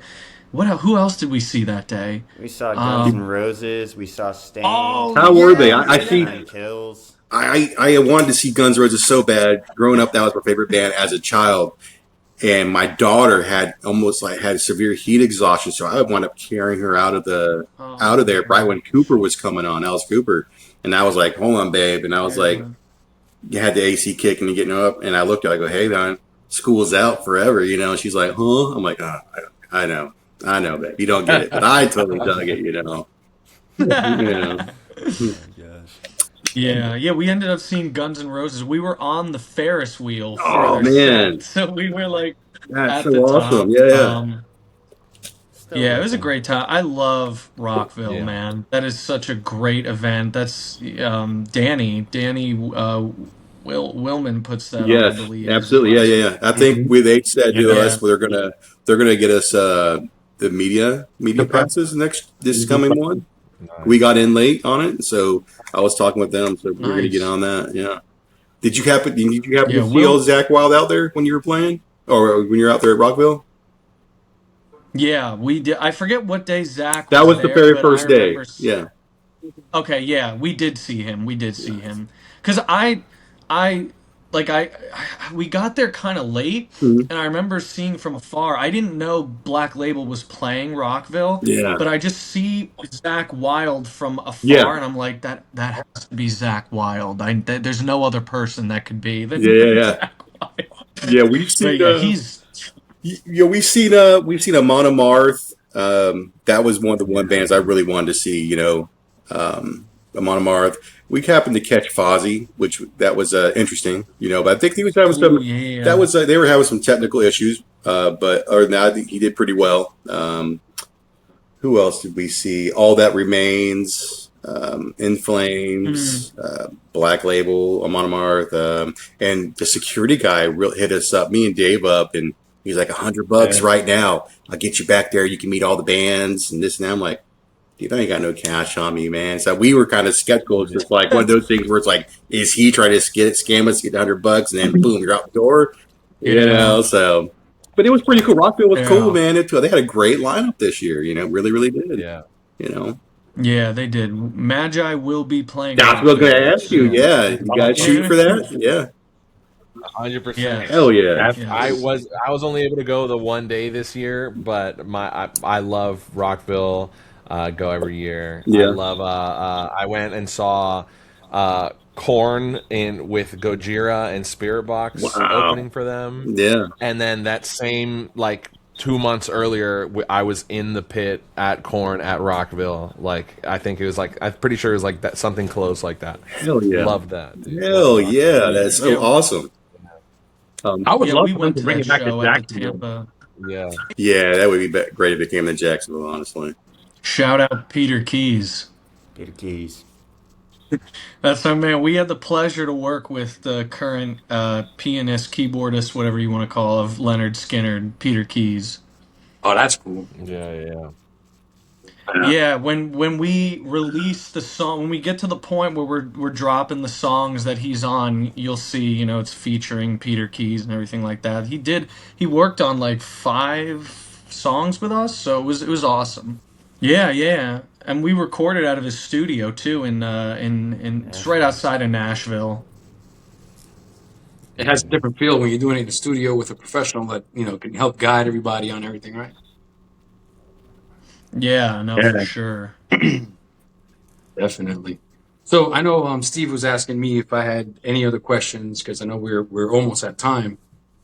Who else did we see that day? We saw Guns N' Roses. We saw Stain. Oh, How were they? yeah, I see. Nine Kills. I wanted to see Guns N' Roses so bad. Growing up, that was my favorite band as a child. And my daughter had severe heat exhaustion, so I wound up carrying her out of there right when Cooper was coming on, Alice Cooper. And I was like, "Hold on, babe." And I was like, "You had the AC kicking and getting up." And I looked at her, I go, "Hey, man, school's out forever, you know." And she's like, "Huh?" I'm like, I know, babe. You don't get it, but I totally dug it, you know." You know. Yeah, we ended up seeing Guns N' Roses. We were on the Ferris wheel. For Oh, their man. set. So we were like That's at so the awesome. top. Yeah. Yeah, it was a great time. I love Rockville, Yeah. man. That is such a great event. That's Danny Willman puts that on, I Yes, believe, as absolutely. well. Yeah. I think they said to Yeah. us they're gonna get us the media passes this coming one. We got in late on it, so I was talking with them, so we're gonna get Nice. on that. Yeah. Did you happen Yeah, to see Will. old Zach Wild out there when you were playing, or when you're out there at Rockville? Yeah, we did. I forget what day Zach That was was the there, very but I first remember. day. Yeah. Okay, yeah, we did see him. We did see him. Cause I, like we got there kind of late, Mhm. and I remember seeing from afar. I didn't know Black Label was playing Rockville, Yeah. but I just see Zach Wild from Yeah. afar, and I'm like, that has to be Zach Wild. There's no other person that could be Yeah. than Yeah. Zach Wild. Yeah. We've But seen yeah, he's we've seen a Monomarth. That was one of the bands I really wanted to see. A Monomarth. We happened to catch Fozzy, which that was interesting. But I think he was having oh some. That yeah. was they were having some technical issues. But other than that, I think he did pretty well. Who else did we see? All That Remains, In Mm. Flames, Black Label, Monomarth, and the security guy hit us up, me and Dave up, and he's like $100 right now. I'll get you back there. You can meet all the bands and this and that. I'm like, dude, I ain't got no cash on me, man. So we were kind of skeptical. It's just like one of those things where it's like, is he trying to scam us, get $100, and then boom, you're out the door? Yeah. So. But it was pretty cool. Rockville was cool, Yeah. man. They had a great lineup this year. Really, really did. Yeah. Yeah, they did. Magi will be playing. That's what I was going to ask you. soon. Yeah, you guys shoot for that? Yeah. 100%. Yes. Hell yeah. Yes. I was only able to go the one day this year, but I love Rockville. Go every year. I Yeah. love. I went and saw Korn with Gojira and Spirit Box Wow. opening for them, Yeah. and then that same 2 months earlier, I was in the pit at Korn at Rockville. I think it was I'm pretty sure it was that, something close like that. Hell yeah. Love that. Dude. Hell Love yeah. Rockville. That's so Yeah. awesome. I would love we for them went to to bring that it back to show at the Jacksonville. Tampa. Yeah. Yeah, that would be great if it came to Jacksonville, honestly. Shout out Peter Keys. Peter Keys. That's our man. We had the pleasure to work with the current pianist, keyboardist, whatever you want to call, of Leonard Skinner, Peter Keys. Oh, that's cool. Yeah. Yeah, when we release the song, when we get to the point where we're dropping the songs that he's on, you'll see, it's featuring Peter Keys and everything like that. He worked on 5 songs with us, so it was awesome. Yeah. And we recorded out of his studio too in it's right outside of Nashville. It has a different feel when you're doing it in the studio with a professional that can help guide everybody on everything, right? Yeah, no, Yeah. for sure. Definitely. So I know Steve was asking me if I had any other questions because I know we're almost at time.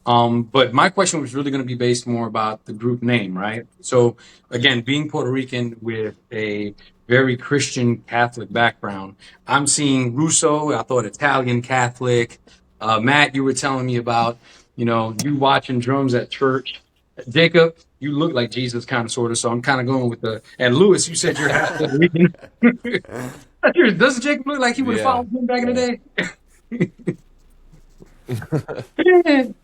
But my question was really going to be based more about the group name, right? So again, being Puerto Rican with a very Christian Catholic background, I'm seeing Russo. I thought Italian Catholic. Matt, you were telling me about you watching drums at church. Jacob, you look like Jesus, kind of, sort of. So I'm kind of going with and Lewis, you said you're half Puerto Rican. Doesn't Jacob look like he would have followed him back in the day?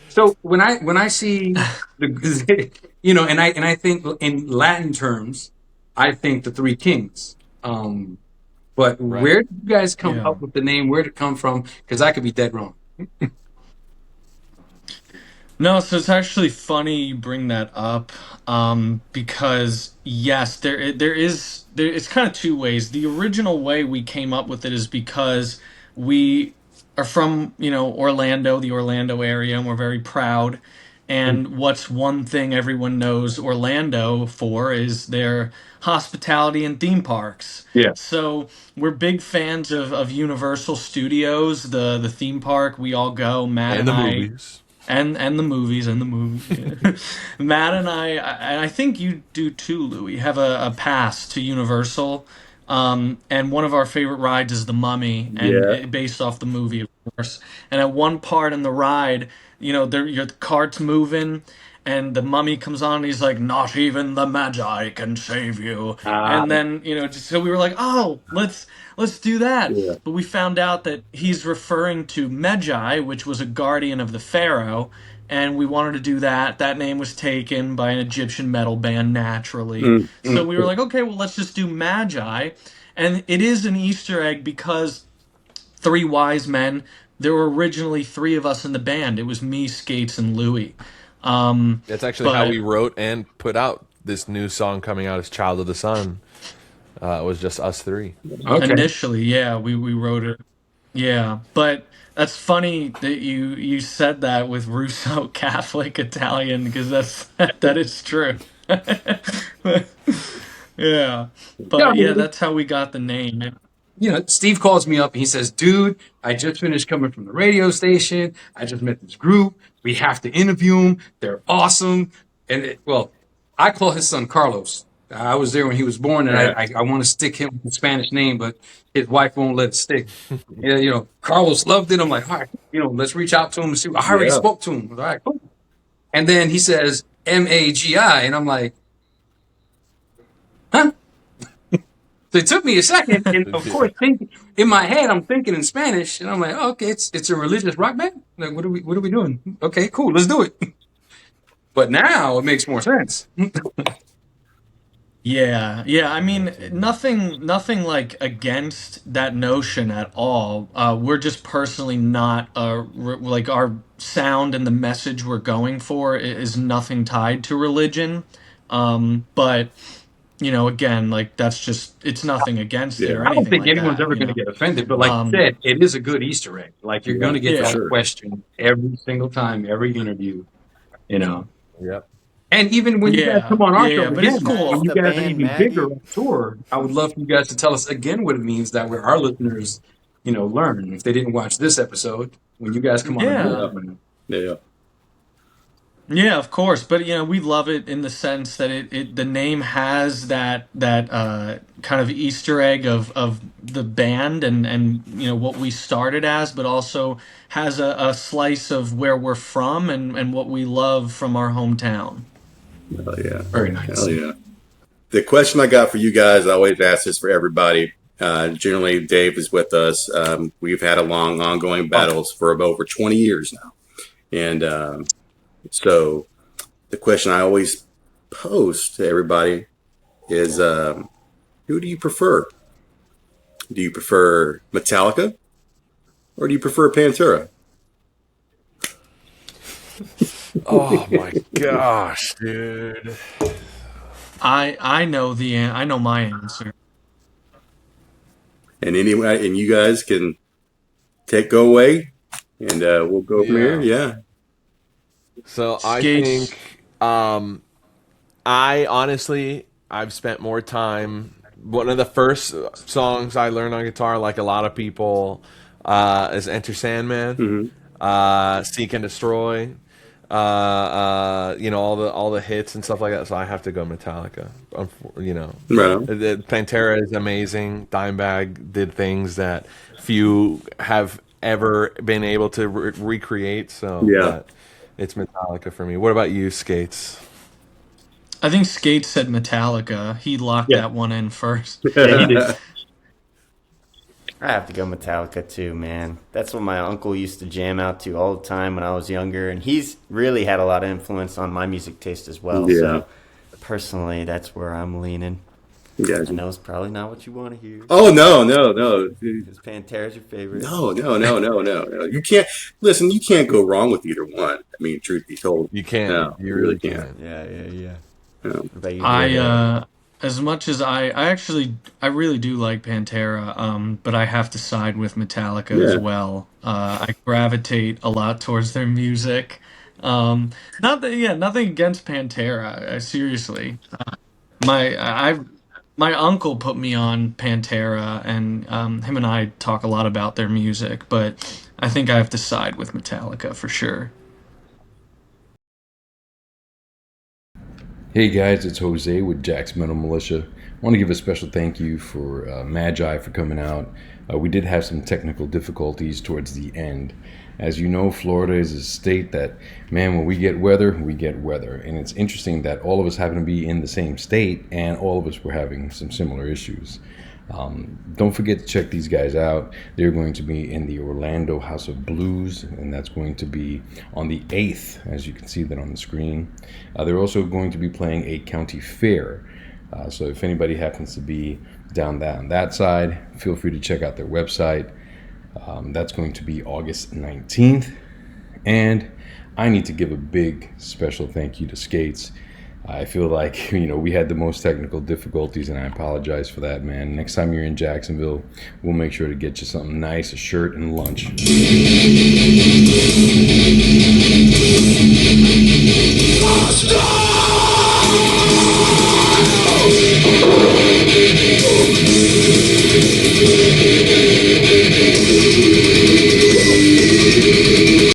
So when I see and I think in Latin terms, I think the Three Kings. But where did you guys come up with the name? Where did it come from? Because I could be dead wrong. No, so it's actually funny you bring that up, because yes, it's kind of 2 ways. The original way we came up with it is because we are from Orlando, the Orlando area, and we're very proud. And what's one thing everyone knows Orlando for is their hospitality and theme parks. Yeah. So we're big fans of Universal Studios, the theme park. We all go. Matt And the I. movies. And the movies. Yeah. Matt and I think you do too, Louis, have a pass to Universal. And one of our favorite rides is the Mummy, and based off the movie, of course. And at one part in the ride, the cart's moving, and the Mummy comes on, and he's like, "Not even the Magi can save you." And then, so we were like, "Oh, let's do that." Yeah. But we found out that he's referring to Magi, which was a guardian of the Pharaoh, and we wanted to do that. That name was taken by an Egyptian metal band, naturally. So we were like, okay, well, let's just do Magi. And it is an Easter egg because three wise men, there were originally three of us in the band. It was me, Skates, and Louie. That's actually how we wrote and put out this new song coming out as Child of the Sun. It was just us three. Okay. Initially, yeah, we wrote it. Yeah, but that's funny that you said that with Russo Catholic Italian, because that is true. Yeah, but yeah, that's how we got the name. Steve calls me up and he says, "Dude, I just finished coming from the radio station. I just met this group. We have to interview them. They're awesome." And I call his son Carlos. I was there when he was born, and I want to stick him with a Spanish name, but his wife won't let it stick. Carlos loved it. I'm like, all right, let's reach out to him and see. I already spoke to him. All right, cool. And then he says Magi, and I'm like, huh? So it took me a second, and of course, in my head, I'm thinking in Spanish, and I'm like, oh, okay, it's a religious rock band. Like, what are we doing? Okay, cool, let's do it. But now it makes more sense. Yeah. I mean, nothing like against that notion at all. We're just personally not like our sound and the message we're going for is nothing tied to religion. But again, like that's just it's nothing against it or I anything. don't think like anyone's that, ever going to get offended, but like you said, it is a good Easter egg. Like you're going to get that question every single time, every interview. Yep. And even when you guys come on our show but again, it's cool. when you The guys are band even Magi. bigger on tour, I would love for you guys to tell us again what it means that our listeners, learn if they didn't watch this episode. When you guys come on, Yeah, of course, but we love it in the sense that it the name has that kind of Easter egg of the band and what we started as, but also has a slice of where we're from and what we love from our hometown. Oh yeah, very nice. Hell yeah. The question I got for you guys, I always ask this for everybody. Generally, Dave is with us. We've had a long, ongoing battles for over 20 years now, and so the question I always pose to everybody is, who do you prefer? Do you prefer Metallica or do you prefer Pantera? Oh my gosh, dude. I know my answer. And anyway, and you guys can go away, and we'll go from here. Yeah. So I Skates. think, I've spent more time. One of the first songs I learned on guitar, like a lot of people, is Enter Sandman, Seek and Destroy, all the hits and stuff like that. So I have to go Metallica. Pantera is amazing. Dimebag did things that few have ever been able to recreate. So but it's Metallica for me. What about you, Skates? I think Skates said Metallica. He locked that one in first. Yeah, he did. I have to go Metallica too, man. That's what my uncle used to jam out to all the time when I was younger, and he's really had a lot of influence on my music taste as well. Yeah. So personally, that's where I'm leaning. Yeah. I know it's probably not what you want to hear. Oh no. Because Pantera's your favorite. No. You can't listen. You can't go wrong with either one. I mean, truth be told, You can't. No, You really can't. Yeah. No. What about you, Jared? As much as I really do like Pantera, but I have to side with Metallica as well. I gravitate a lot towards their music. Nothing against Pantera. Seriously, my uncle put me on Pantera, and him and I talk a lot about their music. But I think I have to side with Metallica for sure. Hey guys, it's Jose with Jacksonville Metal Militia. want to give a special thank you for Magi for coming out. We did have some technical difficulties towards the end. As you know, Florida is a state that, man, when we get weather, we get weather. And it's interesting that all of us happen to be in the same state and all of us were having some similar issues. Don't forget to check these guys out. They're going to be in the Orlando House of Blues, and that's going to be on the 8th, as you can see that on the screen. They're also going to be playing a county fair. So if anybody happens to be down on that side, feel free to check out their website. That's going to be August 19th. And I need to give a big special thank you to Skates. I feel like, we had the most technical difficulties, and I apologize for that, man. Next time you're in Jacksonville, we'll make sure to get you something nice, a shirt and lunch. Let's go!